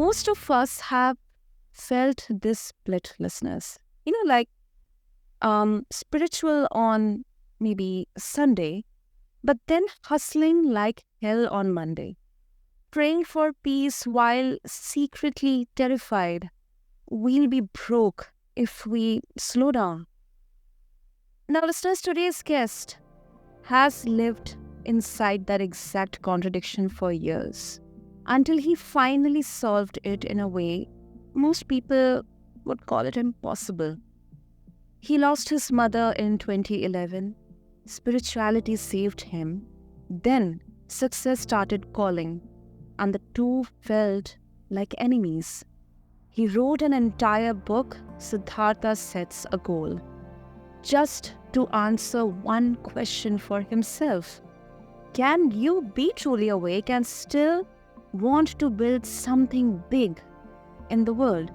most of us have felt this split, listeners. Like spiritual on maybe Sunday, but then hustling like hell on Monday, praying for peace while secretly terrified we'll be broke if we slow down. Now, listeners, today's guest has lived inside that exact contradiction for years until he finally solved it in a way most people would call it impossible. He lost his mother in 2011. Spirituality saved him. Then success started calling, and the two felt like enemies. He wrote an entire book, Siddhartha Sets a Goal, just to answer one question for himself. Can you be truly awake and still want to build something big in the world?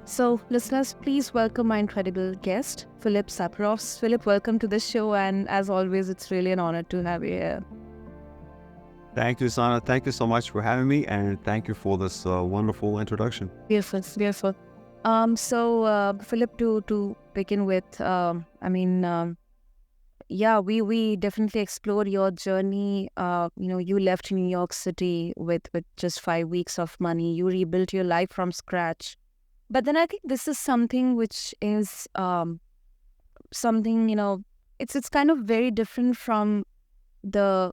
So, listeners, please welcome my incredible guest, Philip Saparov. Philip, welcome to the show, and as always, it's really an honor to have you here. Thank you, Sana. Thank you so much for having me, and thank you for this wonderful introduction. Beautiful, beautiful. Philip, to begin with, we definitely explored your journey. You left New York City with just 5 weeks of money. You rebuilt your life from scratch. But then I think this is something which is it's kind of very different from the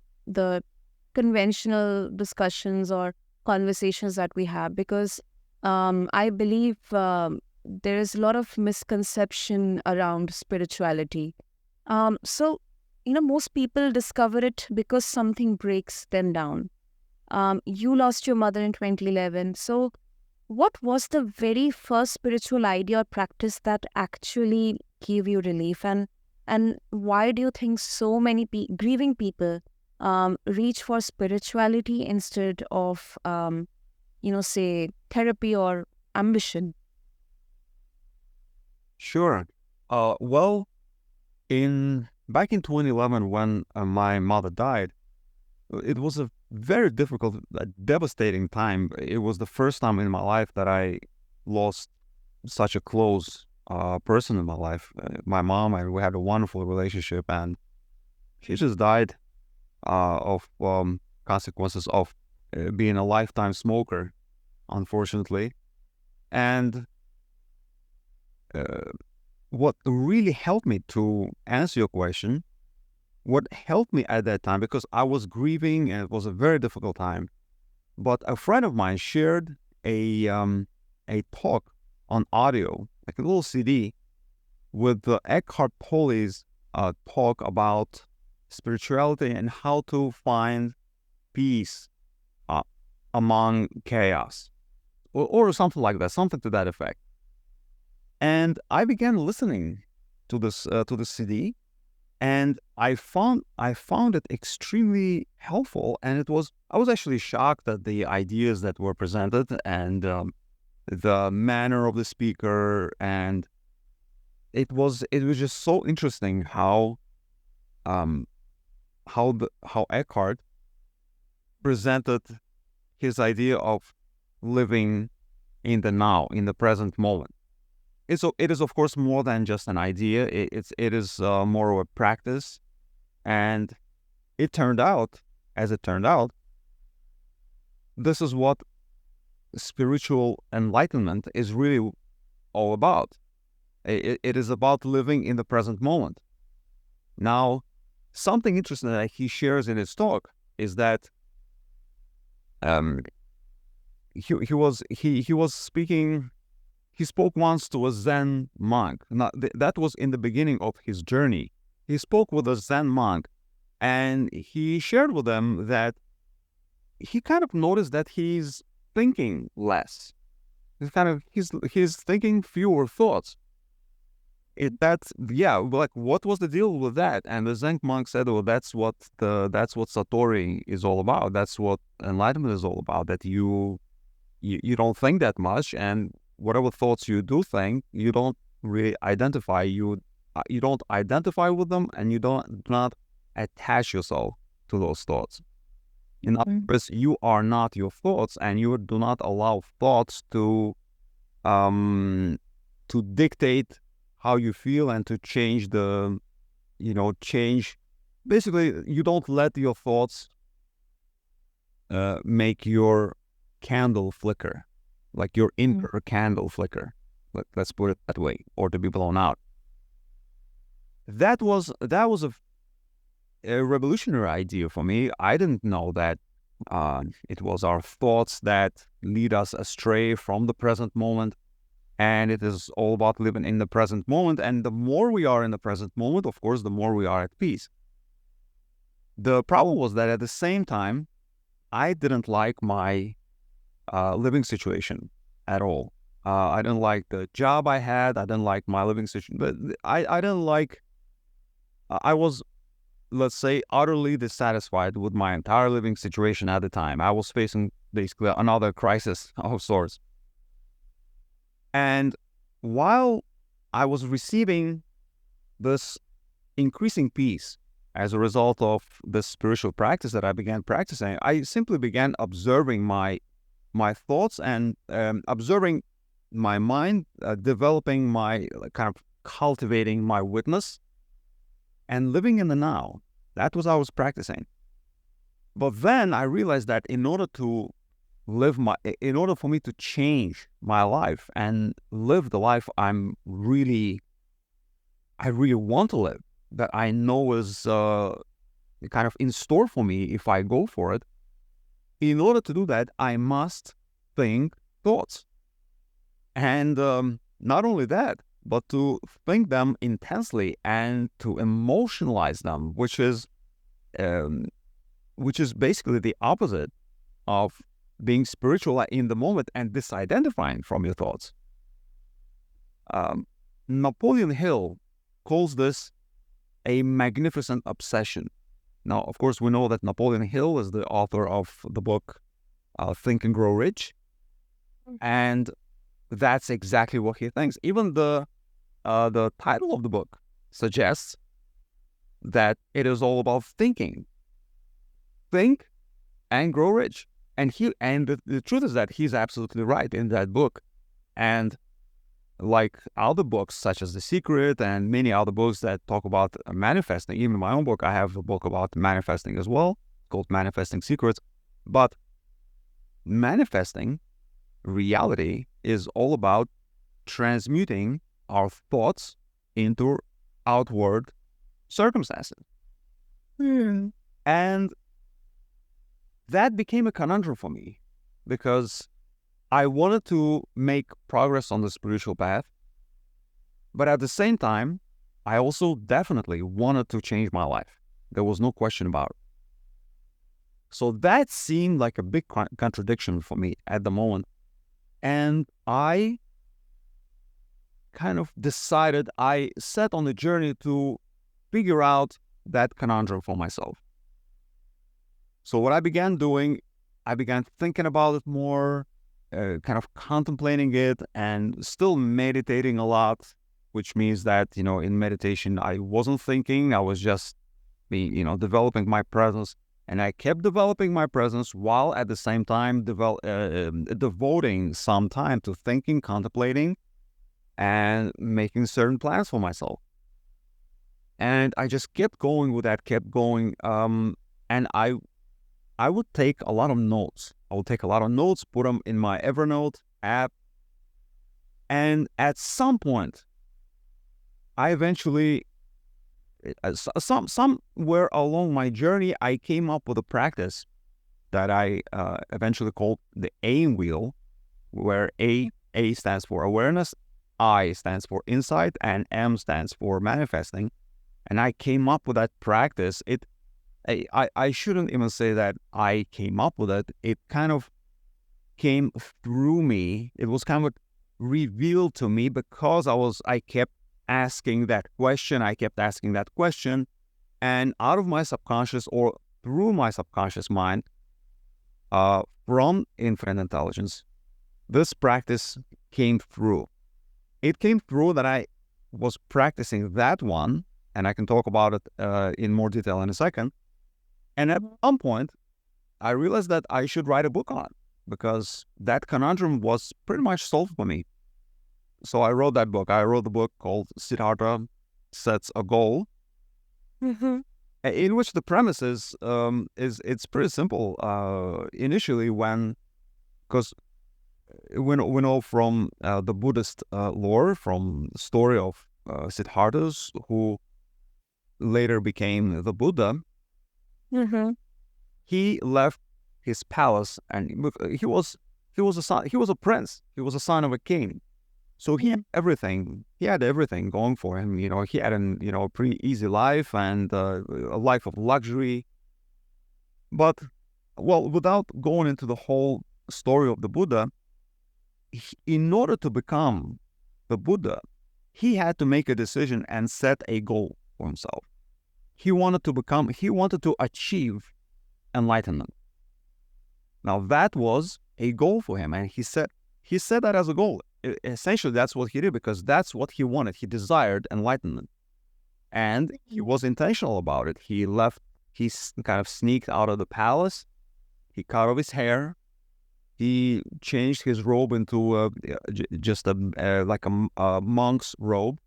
conventional discussions or conversations that we have, because I believe there is a lot of misconception around spirituality. Most people discover it because something breaks them down. You lost your mother in 2011. So what was the very first spiritual idea or practice that actually gave you relief? And why do you think so many grieving people reach for spirituality instead of, say, therapy or ambition? Sure. Back in 2011, when my mother died, it was a very difficult, devastating time. It was the first time in my life that I lost such a close person in my life. My mom, we had a wonderful relationship, and she just died of consequences of being a lifetime smoker, unfortunately. And what really helped me to answer your question, what helped me at that time, because I was grieving and it was a very difficult time, but a friend of mine shared a talk on audio, like a little CD, with the Eckhart Tolle's talk about spirituality and how to find peace among chaos, or something like that, something to that effect. And I began listening to this CD, and I found it extremely helpful. And I was actually shocked at the ideas that were presented and the manner of the speaker, and it was just so interesting how Eckhart presented his idea of living in the now, in the present moment. It is of course more than just an idea. It is more of a practice, and it turned out, this is what spiritual enlightenment is really all about. It is about living in the present moment. Now, something interesting that he shares in his talk is that he was speaking. He spoke once to a Zen monk. Now, that was in the beginning of his journey. He spoke with a Zen monk, and he shared with them that he kind of noticed that he's thinking less. He's thinking fewer thoughts. What was the deal with that? And the Zen monk said, well, that's what Satori is all about. That's what enlightenment is all about. That you don't think that much, and whatever thoughts you do think, you don't really identify. You don't identify with them, and you do not attach yourself to those thoughts. In other words, you are not your thoughts, and you do not allow thoughts to dictate how you feel and to change basically, you don't let your thoughts make your candle flicker, like your inner candle flicker. Let's put it that way, or to be blown out. That was a revolutionary idea for me. I didn't know that it was our thoughts that lead us astray from the present moment. And it is all about living in the present moment. And the more we are in the present moment, of course, the more we are at peace. The problem was that at the same time, I didn't like my living situation at all. I didn't like the job I had. I didn't like my living situation. But I didn't like, I was, let's say, utterly dissatisfied with my entire living situation at the time. I was facing basically another crisis of sorts. And while I was receiving this increasing peace as a result of this spiritual practice that I began practicing, I simply began observing my thoughts and observing my mind, developing kind of cultivating my witness and living in the now. That was what I was practicing. But then I realized that in order for me to change my life and live the life I really want to live, that I know is kind of in store for me if I go for it, in order to do that, I must think thoughts. And not only that, but to think them intensely and to emotionalize them, which is basically the opposite of being spiritual in the moment and disidentifying from your thoughts. Napoleon Hill calls this a magnificent obsession. Now, of course, we know that Napoleon Hill is the author of the book Think and Grow Rich, and that's exactly what he thinks. Even the title of the book suggests that it is all about thinking. Think and grow rich. And the truth is that he's absolutely right in that book. And like other books, such as The Secret and many other books that talk about manifesting, even my own book, I have a book about manifesting as well, called Manifesting Secrets. But manifesting reality is all about transmuting our thoughts into outward circumstances. And that became a conundrum for me because I wanted to make progress on the spiritual path, but at the same time, I also definitely wanted to change my life. There was no question about it. So that seemed like a big contradiction for me at the moment. And I kind of decided, I set on the journey to figure out that conundrum for myself. So what I began doing, I began thinking about it more, kind of contemplating it and still meditating a lot, which means that, in meditation, I wasn't thinking, I was just developing my presence. And I kept developing my presence while at the same time devoting some time to thinking, contemplating, and making certain plans for myself. And I just kept going with that, and I would take a lot of notes. Put them in my Evernote app. And at some point, I eventually, somewhere along my journey, I came up with a practice that I eventually called the AIM wheel, where A stands for awareness, I stands for insight, and M stands for manifesting. And I came up with that practice. I shouldn't even say that I came up with it. It kind of came through me. It was kind of revealed to me because I kept asking that question. And out of my subconscious or through my subconscious mind, from infinite intelligence, this practice came through. It came through that I was practicing that one, and I can talk about it in more detail in a second. And at one point, I realized that I should write a book on, because that conundrum was pretty much solved for me. So I wrote that book. I wrote the book called Siddhartha Sets a Goal, Mm-hmm. in which the premise is it's pretty simple. Initially, because we know from the Buddhist lore, from the story of Siddhartha, who later became the Buddha, Mm-hmm. he left his palace, and he was a son, he was a prince, he was a son of a king. So he had everything. He had everything going for him. He had a pretty easy life, and a life of luxury. But, well, without going into the whole story of the Buddha, in order to become the Buddha, he had to make a decision and set a goal for himself. He wanted to achieve enlightenment. Now that was a goal for him, and he set that as a goal. Essentially, that's what he did, because that's what he wanted. He desired enlightenment, and he was intentional about it. He kind of sneaked out of the palace. He cut off his hair. He changed his robe into just like a monk's robe,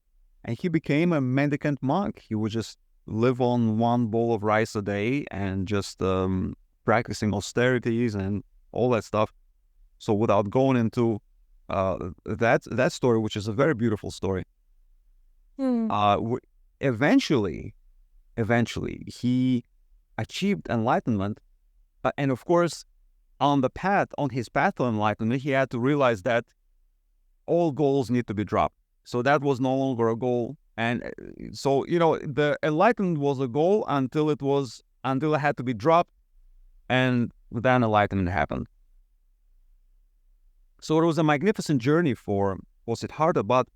and he became a mendicant monk. He would just live on one bowl of rice a day and just practicing austerities and all that stuff. So without going into that story, which is a very beautiful story, eventually he achieved enlightenment, and of course, on his path to enlightenment, he had to realize that all goals need to be dropped. So that was no longer a goal, and so the enlightenment was a goal until it had to be dropped, and then enlightenment happened. So it was a magnificent journey for Siddhartha, but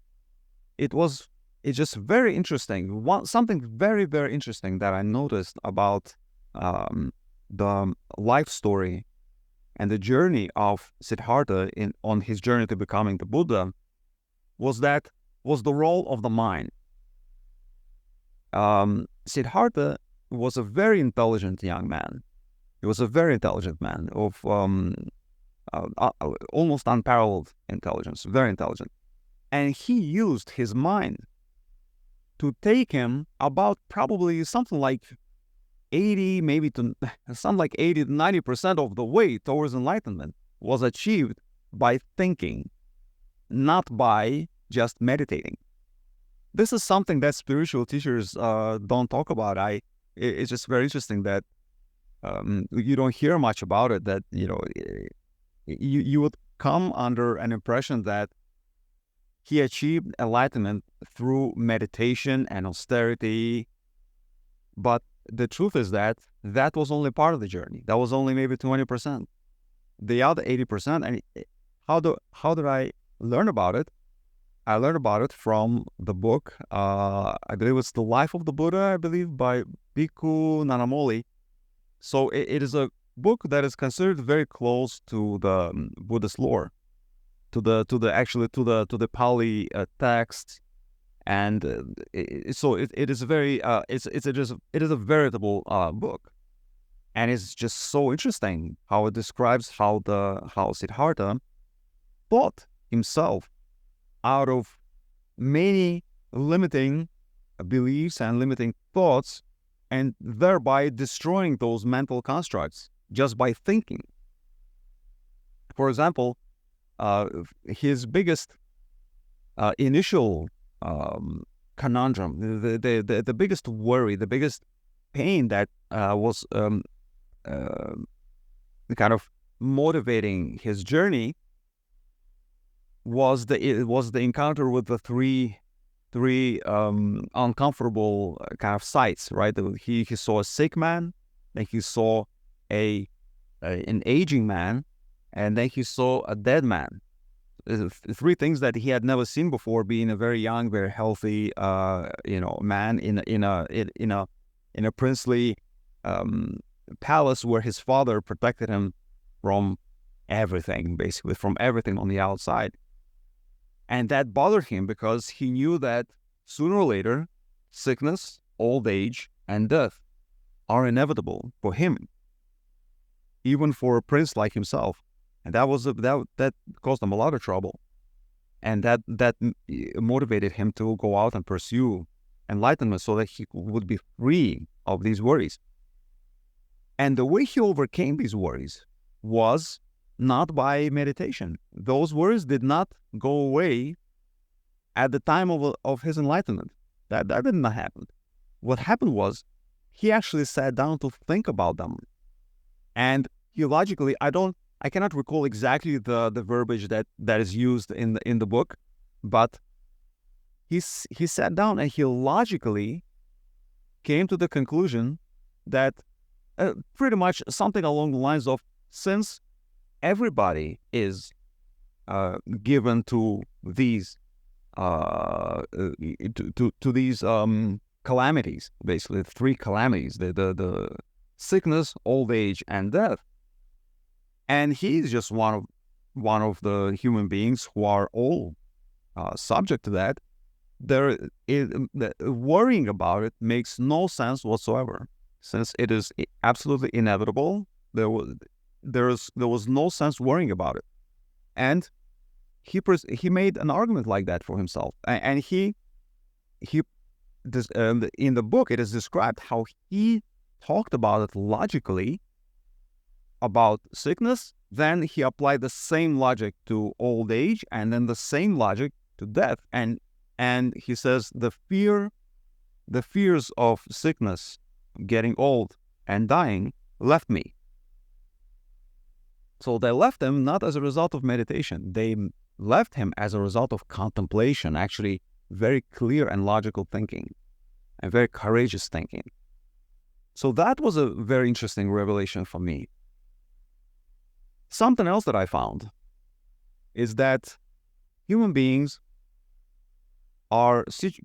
it's just very interesting. Something very, very interesting that I noticed about the life story and the journey of Siddhartha on his journey to becoming the Buddha was the role of the mind. Siddhartha was a very intelligent young man. He was a very intelligent man of almost unparalleled intelligence, very intelligent. And he used his mind to take him about probably something like 80, maybe to something like 80 to 90% of the way towards enlightenment was achieved by thinking, not by just meditating. This is something that spiritual teachers don't talk about. It's just very interesting that you don't hear much about it, that you would come under an impression that he achieved enlightenment through meditation and austerity. But the truth is that was only part of the journey. That was only maybe 20%. The other 80%, and how did I learn about it? I learned about it from the book, I believe it's The Life of the Buddha, I believe, by Bhikkhu Nanamoli. So it is a book that is considered very close to the Buddhist lore, to the Pali text, and so it is very it is a veritable book, and it's just so interesting how it describes how Siddhartha thought himself out of many limiting beliefs and limiting thoughts, and thereby destroying those mental constructs just by thinking. For example, his biggest initial conundrum, the biggest worry, the biggest pain that was kind of motivating his journey was the encounter with the three uncomfortable kind of sights, right? He saw a sick man, then he saw an aging man, and then he saw a dead man. Three things that he had never seen before, being a very young, very healthy, man in a princely palace where his father protected him from everything, basically from everything on the outside. And that bothered him because he knew that sooner or later, sickness, old age, and death are inevitable for him. even for a prince like himself. And that caused him a lot of trouble. And that motivated him to go out and pursue enlightenment so that he would be free of these worries. And the way he overcame these worries was not by meditation. Those worries did not go away at the time of his enlightenment. That did not happen. What happened was he actually sat down to think about them. And he logically, I cannot recall exactly the verbiage that is used in the book, but he sat down and he logically came to the conclusion that pretty much something along the lines of, since everybody is given to these to these calamities, basically 3 calamities: the sickness, old age, and death. And he's just one of the human beings who are all subject to that. Worrying about it makes no sense whatsoever, since it is absolutely inevitable. There was no sense worrying about it, and he made an argument like that for himself. And in the book it is described how he talked about it logically about sickness, then he applied the same logic to old age, and then the same logic to death. And he says the fears of sickness, getting old, and dying left me. So they left him not as a result of meditation. They left him as a result of contemplation, actually very clear and logical thinking, and very courageous thinking. So that was a very interesting revelation for me. Something else that I found is that human beings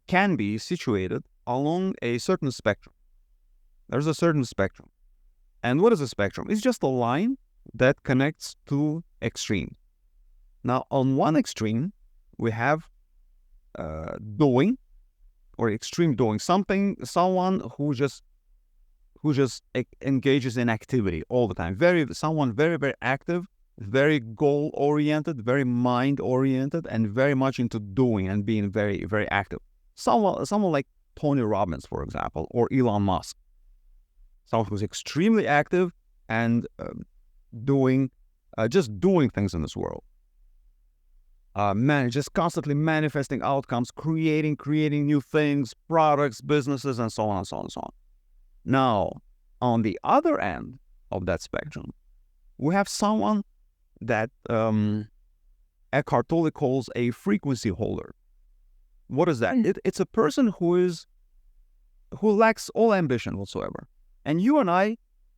can be situated along a certain spectrum. There's a certain spectrum. And what is a spectrum? It's just a line that connects two extremes. Now, on one extreme, we have doing, or extreme doing, someone who just engages in activity all the time. Someone very, very active, very goal-oriented, very mind-oriented, and very much into doing and being very, very active. Someone like Tony Robbins, for example, or Elon Musk. Someone who's extremely active and just doing things in this world. Just constantly manifesting outcomes, creating new things, products, businesses, and so on and so on and so on. Now, on the other end of that spectrum, we have someone that Eckhart Tolle calls a frequency holder. What is that? It's a person who lacks all ambition whatsoever. And you and I,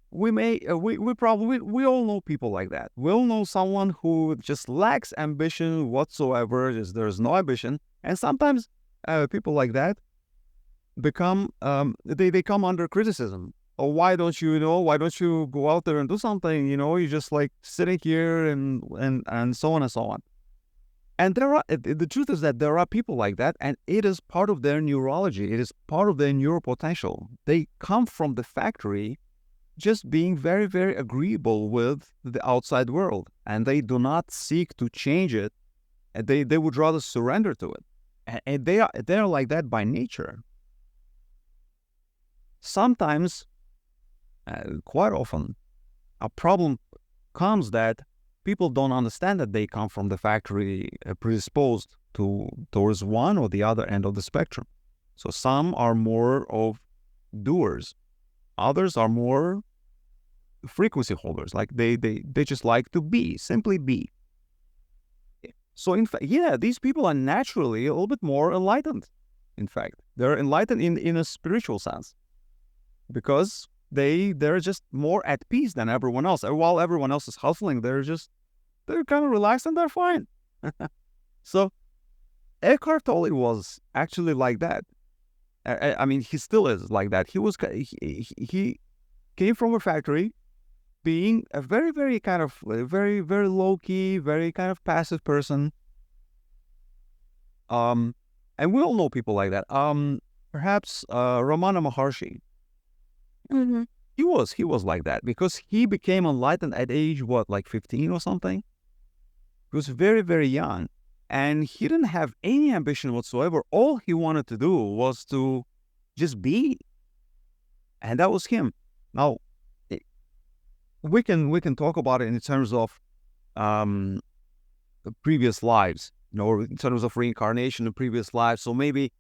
we all know people like that. We all know someone who just lacks ambition whatsoever. There's no ambition, and sometimes people like that become they come under criticism. Oh, why don't you go out there and do something? You're just like sitting here and so on and so on. And the truth is that there are people like that, and it is part of their neurology. It is part of their neuropotential. They come from the factory just being very, very agreeable with the outside world, and they do not seek to change it. And they would rather surrender to it. And they are like that by nature. Sometimes, quite often, a problem comes that people don't understand that they come from the factory predisposed towards one or the other end of the spectrum. So some are more of doers. Others are more frequency holders. Like they just like to simply be. So in fact, these people are naturally a little bit more enlightened. In fact, they're enlightened in a spiritual sense, because they're just more at peace than everyone else. And while everyone else is hustling, they're kind of relaxed and they're fine. So Eckhart Tolle was actually like that. I mean, he still is like that. He came from a factory, being a very, very kind of very, very low key, very kind of passive person. And we all know people like that. Perhaps Ramana Maharshi. Mm-hmm. he was like that because he became enlightened at age what, like 15 or something. He was very, very young, and he didn't have any ambition whatsoever. All he wanted to do was to just be, and that was him. Now, i- we can talk about it in terms of um, previous lives, or in terms of reincarnation in previous lives. So maybe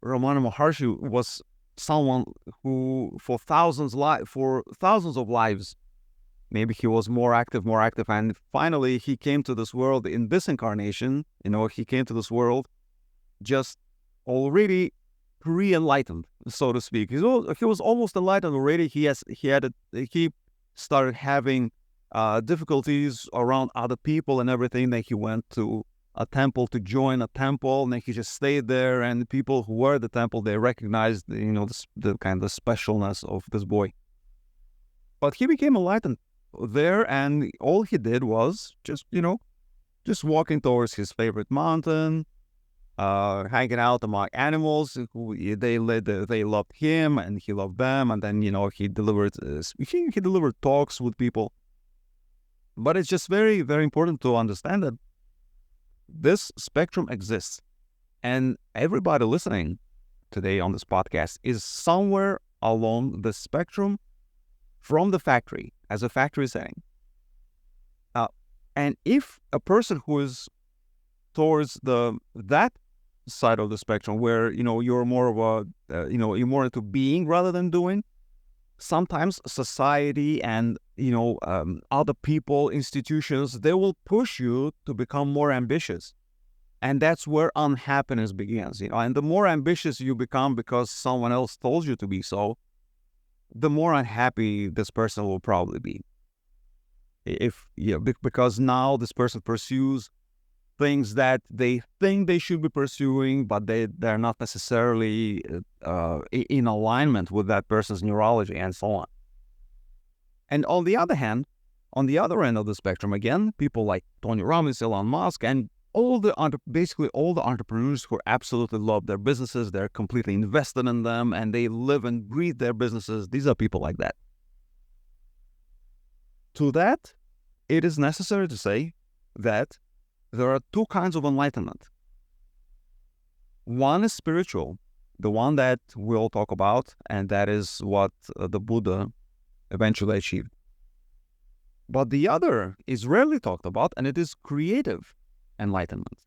Ramana Maharshi was someone who, for thousands of lives, maybe he was more active, and finally he came to this world in this incarnation. He came to this world just already pre-enlightened, so to speak. He was almost enlightened already. He started having difficulties around other people and everything. Then he went to a temple to join a temple, and then he just stayed there. And the people who were at the temple, they recognized, the kind of specialness of this boy. But he became enlightened there, and all he did was just walking towards his favorite mountain, hanging out among animals who they loved him, and he loved them. And then he delivered talks with people. But it's just very, very important to understand that this spectrum exists, and everybody listening today on this podcast is somewhere along the spectrum from the factory, as a factory setting. And if a person who is towards that side of the spectrum, where you're more of you're more into being rather than doing, sometimes society and other people, institutions, they will push you to become more ambitious, and that's where unhappiness begins. And the more ambitious you become because someone else told you to be so, the more unhappy this person will probably be. Because now this person pursues things that they think they should be pursuing, but they're not necessarily in alignment with that person's neurology and so on. And on the other hand, on the other end of the spectrum, again, people like Tony Robbins, Elon Musk, and basically all the entrepreneurs who absolutely love their businesses, they're completely invested in them, and they live and breathe their businesses. These are people like that. To that, it is necessary to say that there are two kinds of enlightenment. One is spiritual, the one that we'll talk about, and that is what the Buddha eventually achieved. But the other is rarely talked about, and it is creative enlightenment.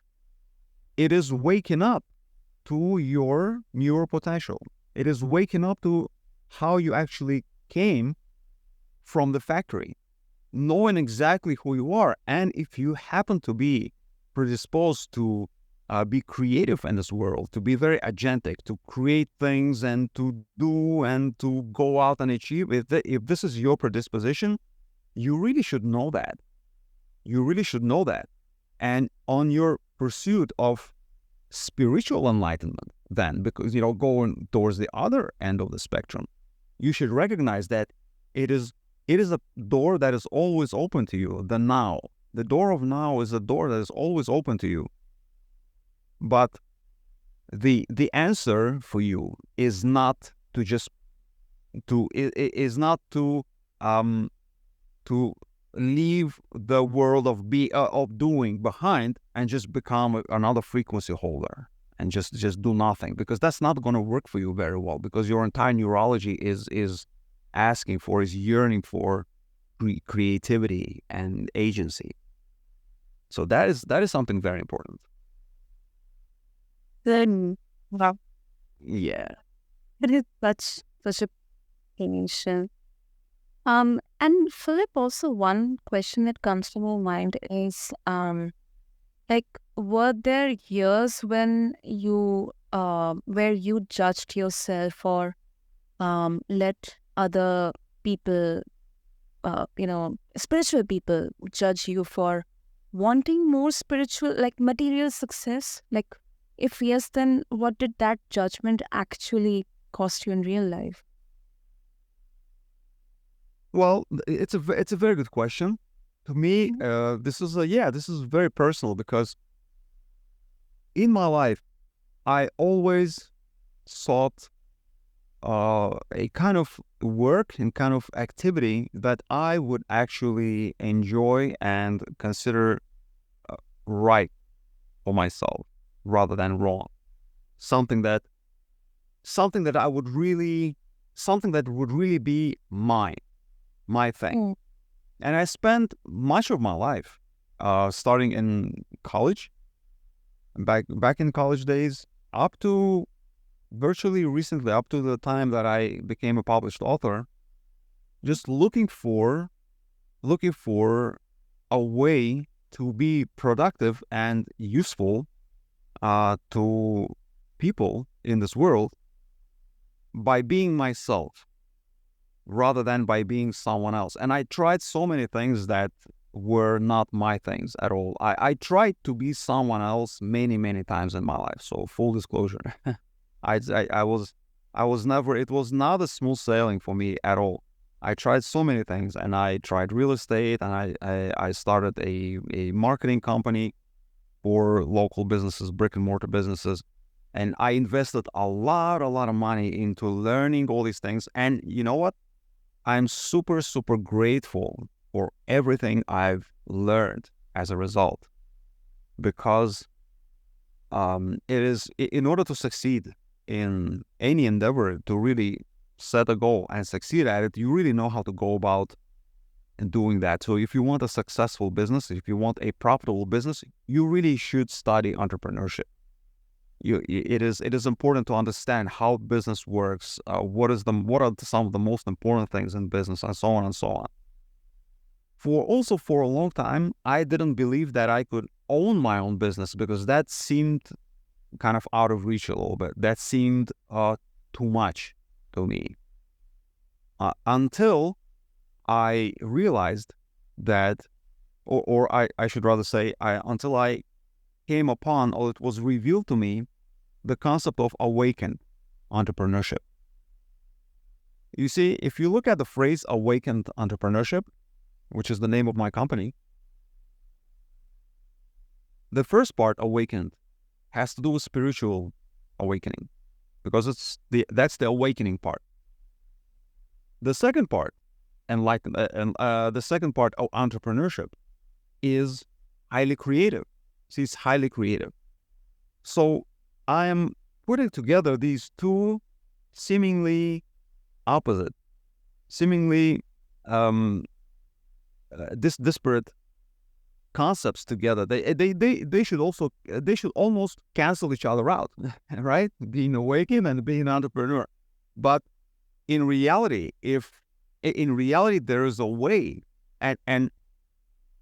It is waking up to your neuro potential. It is waking up to how you actually came from the factory, knowing exactly who you are. And if you happen to be predisposed to be creative in this world, to be very agentic, to create things and to do and to go out and achieve, if this is your predisposition, you really should know that. You really should know that. And on your pursuit of spiritual enlightenment, then, because, going towards the other end of the spectrum, you should recognize that it is a door that is always open to you. The now. The door of now is a door that is always open to you. But the answer for you is not to just is not to leave the world of doing behind and just become another frequency holder and just do nothing, because that's not going to work for you very well, because your entire neurology is yearning for creativity and agency. So that is something very important. Then, wow, Yeah. it is such a explanation. And Philip, also one question that comes to my mind is, like, were there years when you, where you judged yourself or, let other people, spiritual people judge you for wanting more spiritual, like material success? Like, if yes, then what did that judgment actually cost you in real life? Well, it's a very good question. To me, this is very personal, because in my life, I always sought a kind of work and kind of activity that I would actually enjoy and consider right for myself rather than wrong. Something that I would really, something that would really be my thing. Mm. And I spent much of my life, starting in college, back in college days, up to virtually recently, up to the time that I became a published author, just looking for a way to be productive and useful to people in this world by being myself rather than by being someone else. And I tried so many things that were not my things at all. I tried to be someone else many, many times in my life. So full disclosure, I was never, it was not a smooth sailing for me at all. I tried so many things, and I tried real estate, and I started a marketing company for local businesses, brick and mortar businesses. And I invested a lot of money into learning all these things. And you know what? I'm super, super grateful for everything I've learned as a result, because it is, in order to succeed in any endeavor, to really set a goal and succeed at it, you really know how to go about doing that. So if you want a successful business, if you want a profitable business, you really should study entrepreneurship. It is important to understand how business works, what are some of the most important things in business, and so on and so on. For a long time, I didn't believe that I could own my own business, because that seemed kind of out of reach a little bit. That seemed too much to me, until I realized that, or I should rather say, until I came upon, or it was revealed to me, the concept of awakened entrepreneurship. You see, if you look at the phrase awakened entrepreneurship, which is the name of my company, the first part, awakened, has to do with spiritual awakening, because that's the awakening part. The second part, the second part of entrepreneurship is highly creative. See, it's highly creative. So I am putting together these two seemingly opposite, seemingly disparate concepts together. They should almost cancel each other out, right? Being awakened and being an entrepreneur. But in reality, there is a way, and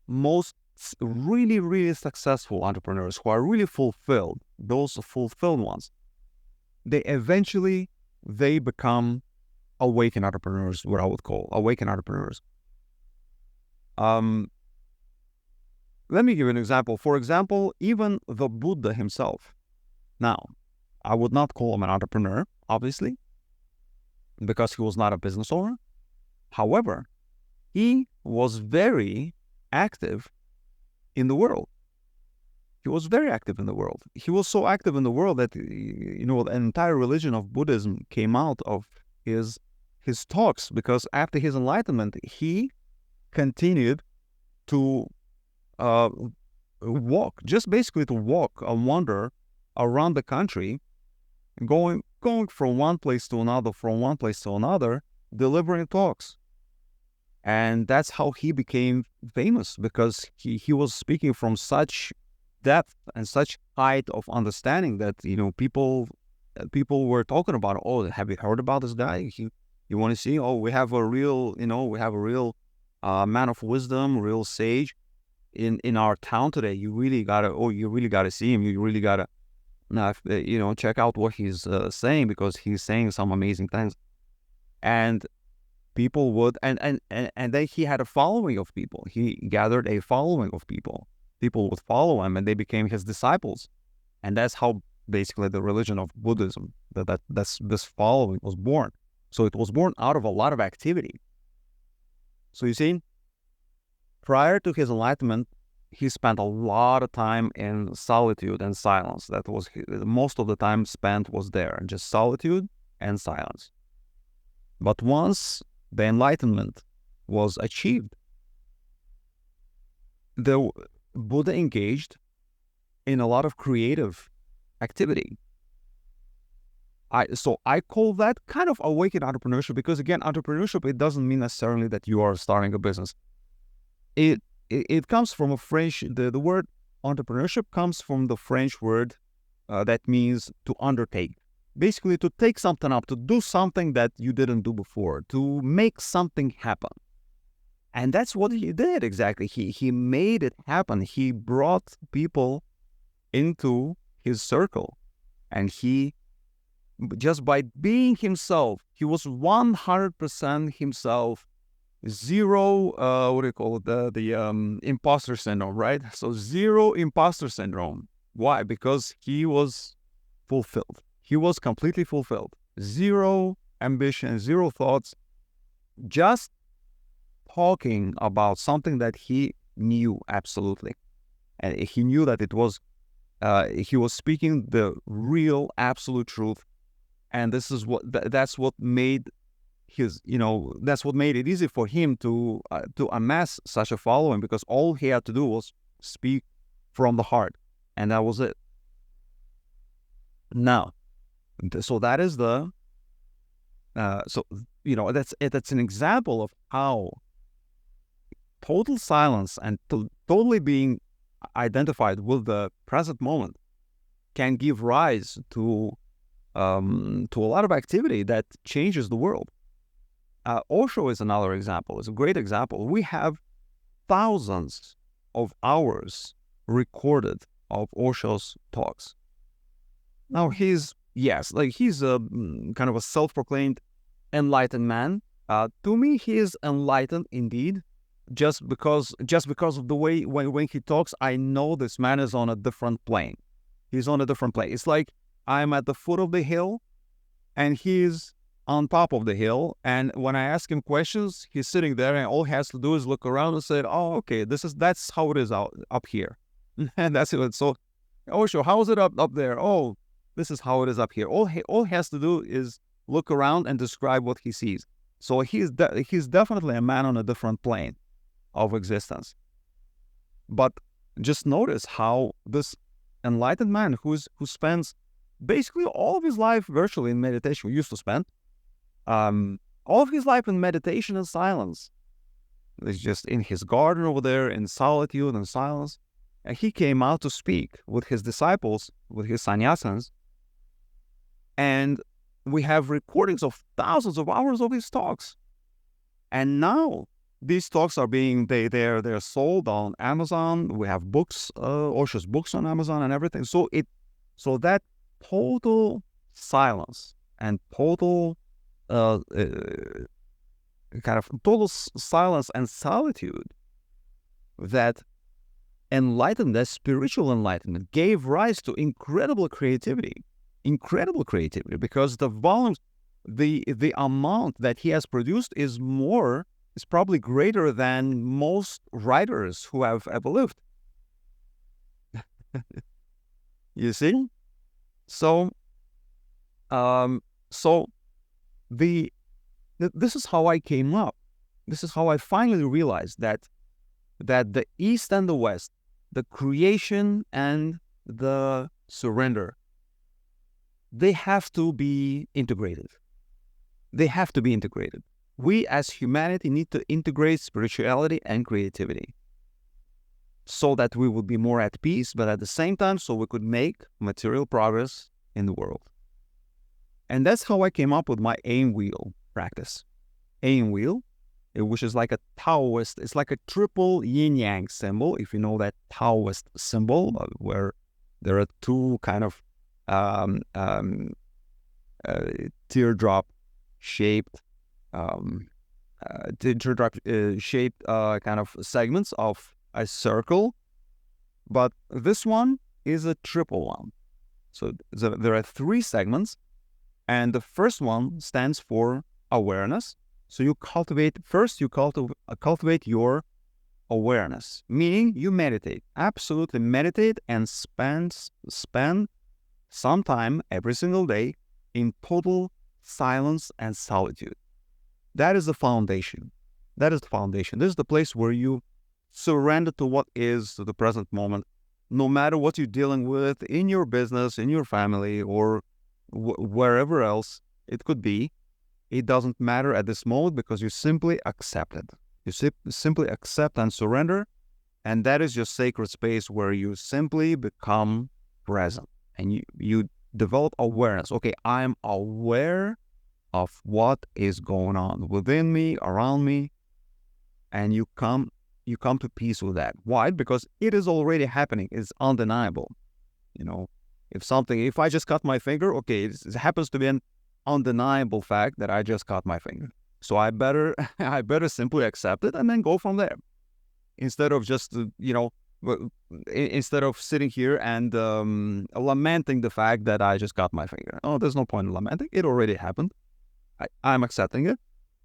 most really, really successful entrepreneurs who are really fulfilled, those fulfilled ones, they become awakened entrepreneurs, what I would call awakened entrepreneurs. Let me give you an example. For example, even the Buddha himself. Now, I would not call him an entrepreneur, obviously, because he was not a business owner. However, he was very active in the world. He was very active in the world. He was so active in the world that, an entire religion of Buddhism came out of his talks, because after his enlightenment, he continued to walk, just basically to walk and wander around the country, going from one place to another, delivering talks. And that's how he became famous, because he was speaking from such depth and such height of understanding that, people were talking about, oh, have you heard about this guy? You want to see? Oh, we have a real man of wisdom, real sage in our town today. You really gotta see him. You really gotta check out what he's saying, because he's saying some amazing things. And people would, and then he had a following of people. He gathered a following of people. People would follow him, and they became his disciples. And that's how basically the religion of Buddhism, this following was born. So it was born out of a lot of activity. So you see, prior to his enlightenment, he spent a lot of time in solitude and silence. That was most of the time spent was there, just solitude and silence. But once the enlightenment was achieved, the Buddha engaged in a lot of creative activity. So I call that kind of awakened entrepreneurship, because again, entrepreneurship, it doesn't mean necessarily that you are starting a business. It comes from a French, the word entrepreneurship comes from the French word that means to undertake. Basically, to take something up, to do something that you didn't do before, to make something happen. And that's what he did exactly. He made it happen. He brought people into his circle, and he, just by being himself, he was 100% himself. Zero, what do you call it? The imposter syndrome, right? So zero imposter syndrome. Why? Because he was fulfilled. He was completely fulfilled. Zero ambition, zero thoughts, just talking about something that he knew absolutely. And he knew that it was, he was speaking the real, absolute truth. And this is what, that's what made his, that's what made it easy for him to amass such a following, because all he had to do was speak from the heart, and that was it. Now, so that is the, that's an example of how total silence and totally being identified with the present moment can give rise to a lot of activity that changes the world. Osho is another example. It's a great example. We have thousands of hours recorded of Osho's talks. Now he's a kind of a self-proclaimed enlightened man. To me, he is enlightened indeed. Just because of the way when he talks, I know this man is on a different plane. He's on a different plane. It's like I'm at the foot of the hill, and he's on top of the hill. And when I ask him questions, he's sitting there, and all he has to do is look around and say, "Oh, okay, that's how it is up here," and that's it. So, oh, sure, how is it up there? Oh, this is how it is up here. All he has to do is look around and describe what he sees. So he's definitely a man on a different plane of existence. But just notice how this enlightened man who spends basically all of his life virtually in meditation, used to spend all of his life in meditation and silence. It's just in his garden over there in solitude and silence. And he came out to speak with his disciples, with his sannyasins. And we have recordings of thousands of hours of his talks. And now these talks are they're sold on Amazon. We have books, Osho's books on Amazon and everything. So that total silence and total kind of total silence and solitude, that spiritual enlightenment gave rise to incredible creativity, because the volumes, the amount that he has produced is probably greater than most writers who have ever lived. You see? So, this is how I came up. This is how I finally realized that the East and the West, the creation and the surrender, they have to be integrated. We as humanity need to integrate spirituality and creativity so that we would be more at peace, but at the same time, so we could make material progress in the world. And that's how I came up with my aim wheel practice. Aim wheel, which is like a Taoist, it's like a triple yin-yang symbol, if you know that Taoist symbol, where there are two kind of teardrop-shaped kind of segments of a circle, but this one is a triple one. So there are three segments, and the first one stands for awareness. So you cultivate your awareness, meaning you meditate, absolutely meditate, and spend some time every single day in total silence and solitude. That is the foundation. That is the foundation. This is the place where you surrender to what is the present moment, no matter what you're dealing with in your business, in your family, or wherever else it could be. It doesn't matter at this moment because you simply accept it. You simply accept and surrender. And that is your sacred space where you simply become present and you develop awareness. Okay, I'm aware of what is going on within me, around me, and you come to peace with that. Why? Because it is already happening. It's undeniable. You know, if I just cut my finger, okay, it happens to be an undeniable fact that I just cut my finger. So I better simply accept it and then go from there. Instead of just, instead of sitting here and lamenting the fact that I just cut my finger. Oh, there's no point in lamenting. It already happened. I'm accepting it.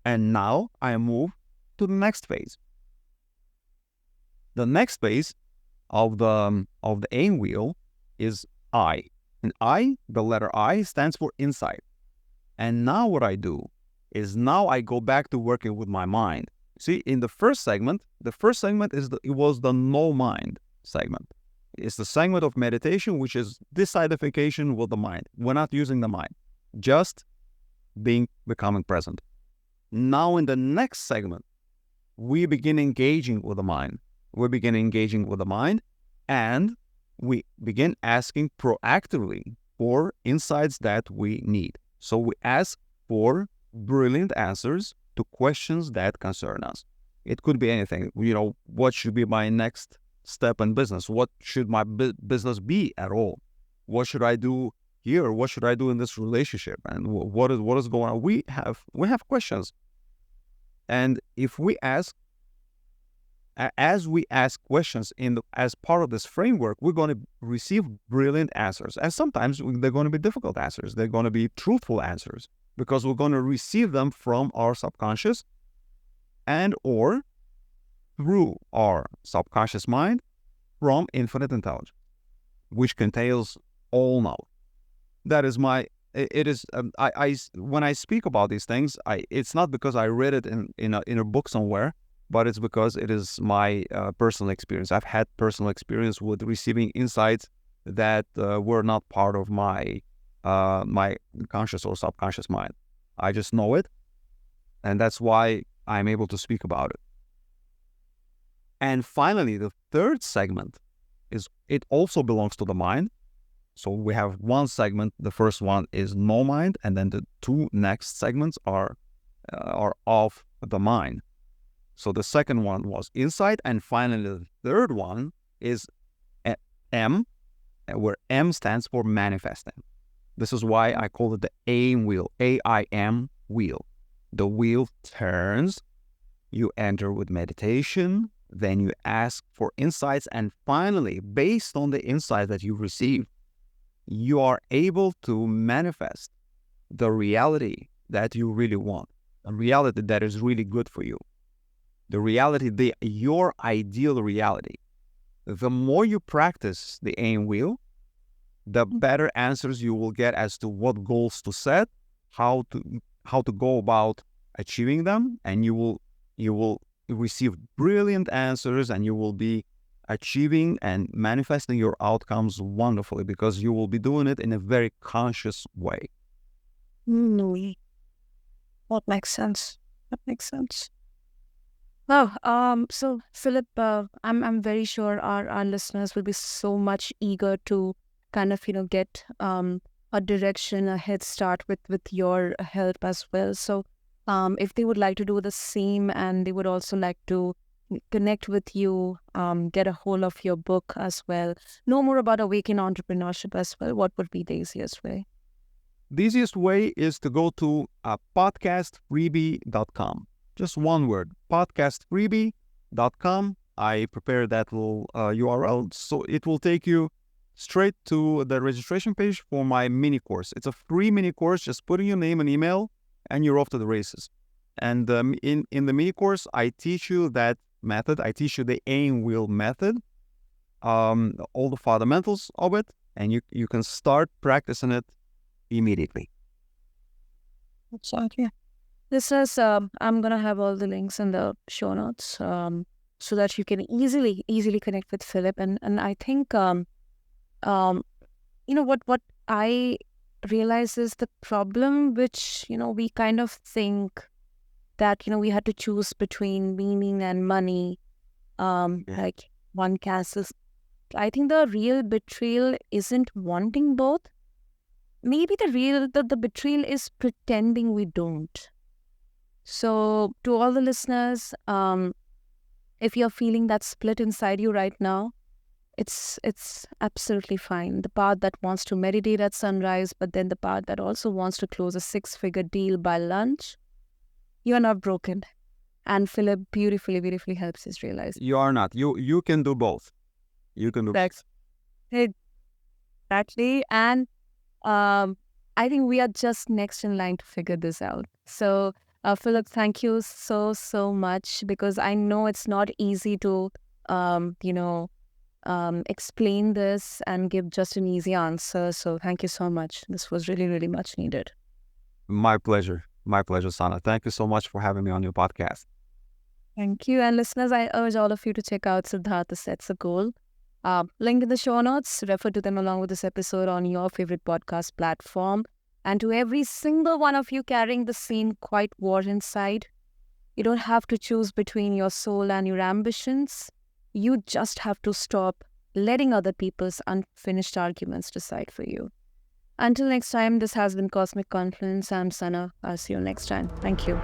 And now I move to the next phase. The next phase of the aim wheel is I. And I, the letter I, stands for insight. And now what I do is now I go back to working with my mind. See, in the first segment it was the no mind segment. It's the segment of meditation, which is disidentification with the mind. We're not using the mind, just becoming present. Now in the next segment, we begin engaging with the mind. And we begin asking proactively for insights that we need. So we ask for brilliant answers to questions that concern us. It could be anything. What should be my next step in business? What should my business be at all? What should I do here? What should I do in this relationship? And what is going on? We have questions. And if we ask, as we ask questions as part of this framework, we're going to receive brilliant answers. And sometimes they're going to be difficult answers. They're going to be truthful answers, because we're going to receive them from our subconscious and or through our subconscious mind from infinite intelligence, which contains all knowledge. That is when I speak about these things, it's not because I read it in a book somewhere, but it's because it is my personal experience. I've had personal experience with receiving insights that were not part of my conscious or subconscious mind. I just know it, and that's why I'm able to speak about it. And finally, the third segment it also belongs to the mind. So we have one segment. The first one is no mind, and then the two next segments are of the mind. So the second one was insight, and finally the third one is M, where M stands for manifesting. This is why I call it the AIM wheel, AIM wheel. The wheel turns, you enter with meditation, then you ask for insights, and finally, based on the insight that you receive, you are able to manifest the reality that you really want, a reality that is really good for you. The reality, your ideal reality. The more you practice the AIM wheel, the better answers you will get as to what goals to set, how to go about achieving them, and you will receive brilliant answers, and you will be achieving and manifesting your outcomes wonderfully, because you will be doing it in a very conscious way. That makes sense. Oh, so Philip, I'm very sure our listeners will be so much eager to kind of get a direction, a head start with your help as well. So if they would like to do the same, and they would also like to connect with you, get a hold of your book as well, know more about Awaken Entrepreneurship as well, what would be the easiest way? The easiest way is to go to podcastfreebie.com. Just one word, podcastfreebie.com. I prepared that little URL, so it will take you straight to the registration page for my mini course. It's a free mini course. Just put in your name and email, and you're off to the races. And in the mini course, I teach you that method. I teach you the AIM wheel method, all the fundamentals of it, and you can start practicing it immediately. Exactly. Listeners, I'm gonna have all the links in the show notes, so that you can easily connect with Philip. And I think, um, what I realize is the problem, which we kind of think that we had to choose between meaning and money, Yeah. like one cancels. I think the real betrayal isn't wanting both. Maybe the betrayal is pretending we don't. So to all the listeners, if you're feeling that split inside you right now, it's absolutely fine. The part that wants to meditate at sunrise, but then the part that also wants to close a six-figure deal by lunch, you are not broken. And Philip beautifully helps us realize You are not. You can do both. You can do that. Exactly. And I think we are just next in line to figure this out. So, Philip, thank you so much, because I know it's not easy to, um, you know, explain this and give just an easy answer. So, thank you so much. This was really much needed. My pleasure. My pleasure, Sana. Thank you so much for having me on your podcast. Thank you. And listeners, I urge all of you to check out Siddhartha Sets a Goal. Link in the show notes. Refer to them along with this episode on your favorite podcast platform. And to every single one of you carrying the same quiet war inside, you don't have to choose between your soul and your ambitions. You just have to stop letting other people's unfinished arguments decide for you. Until next time, this has been Cosmic Confluence. I'm Sana. I'll see you next time. Thank you.